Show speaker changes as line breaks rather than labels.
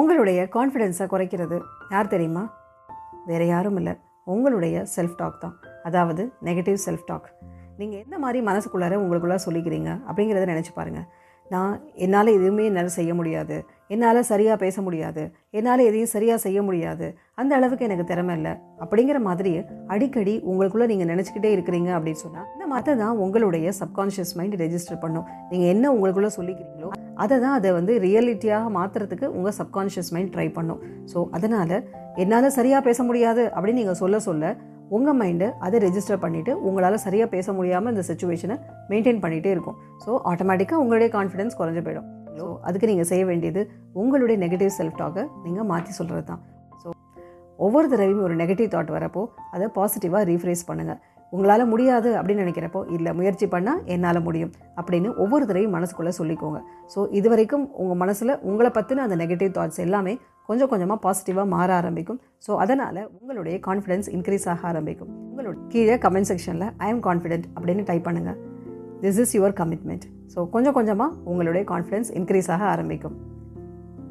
உங்களுடைய கான்ஃபிடென்ஸை குறைக்கிறது யார் தெரியுமா? வேறு யாரும் இல்லை, உங்களுடைய செல்ஃப் டாக் தான். அதாவது நெகட்டிவ் செல்ஃப் டாக். நீங்கள் எந்த மாதிரி மனசுக்குள்ளார உங்களுக்குள்ளே சொல்லிக்கிறீங்க அப்படிங்கிறத நினச்சி பாருங்கள். என்னால் எதுவுமே என்னால் செய்ய முடியாது, என்னால் சரியாக பேச முடியாது, என்னால் எதையும் சரியாக செய்ய முடியாது, அந்த அளவுக்கு எனக்கு திறமை இல்லை அப்படிங்கிற மாதிரி அடிக்கடி உங்களுக்குள்ளே நீங்கள் நினச்சிக்கிட்டே இருக்கிறீங்க அப்படின்னு சொன்னால் இந்த மாதிரி தான் உங்களுடைய சப்கான்ஷியஸ் மைண்ட் ரெஜிஸ்டர் பண்ணும். நீங்கள் என்ன உங்களுக்குள்ளே சொல்லிக்கிறீங்களோ அதை வந்து ரியாலிட்டியாக மாற்றுறதுக்கு உங்கள் சப்கான்ஷியஸ் மைண்ட் ட்ரை பண்ணும். ஸோ அதனால் என்னால் சரியாக பேச முடியாது அப்படின்னு நீங்கள் சொல்ல உங்கள் மைண்டு அதை ரெஜிஸ்டர் பண்ணிவிட்டு உங்களால் சரியாக பேச முடியாமல் இந்த சிச்சுவேஷனை மெயின்டைன் பண்ணிகிட்டே இருக்கும். ஸோ ஆட்டோமேட்டிக்காக உங்களுடைய கான்ஃபிடென்ஸ் குறைஞ்சு போயிடும். ஸோ அதுக்கு நீங்கள் செய்ய வேண்டியது உங்களுடைய நெகட்டிவ் செல்ஃப் டாக்கை நீங்கள் மாற்றி சொல்கிறது தான். ஸோ ஒவ்வொரு தடவையும் ஒரு நெகட்டிவ் தாட் வரப்போ அதை பாசிட்டிவாக ரீஃப்ரேஸ் பண்ணுங்கள். உங்களால் முடியாது அப்படின்னு நினைக்கிறப்போ இல்லை, முயற்சி பண்ணால் என்னால் முடியும் அப்படின்னு ஒவ்வொரு தடவையும் மனசுக்குள்ளே சொல்லிக்கோங்க. ஸோ இது வரைக்கும் உங்கள் மனசில் உங்களை பற்றின அந்த நெகட்டிவ் தாட்ஸ் எல்லாமே கொஞ்சம் கொஞ்சமாக பாசிட்டிவாக மாற ஆரம்பிக்கும். ஸோ அதனால் உங்களுடைய கான்ஃபிடென்ஸ் இன்க்ரீஸ் ஆக ஆரம்பிக்கும். உங்களோட கீழே கமெண்ட் செக்ஷனில் ஐ எம் கான்ஃபிடென்ட் அப்படின்னு டைப் பண்ணுங்கள். This is your commitment. So கொஞ்சம் கொஞ்சமாக உங்களுடைய கான்ஃபிடென்ஸ் இன்க்ரீஸ் ஆக ஆரம்பிக்கும்.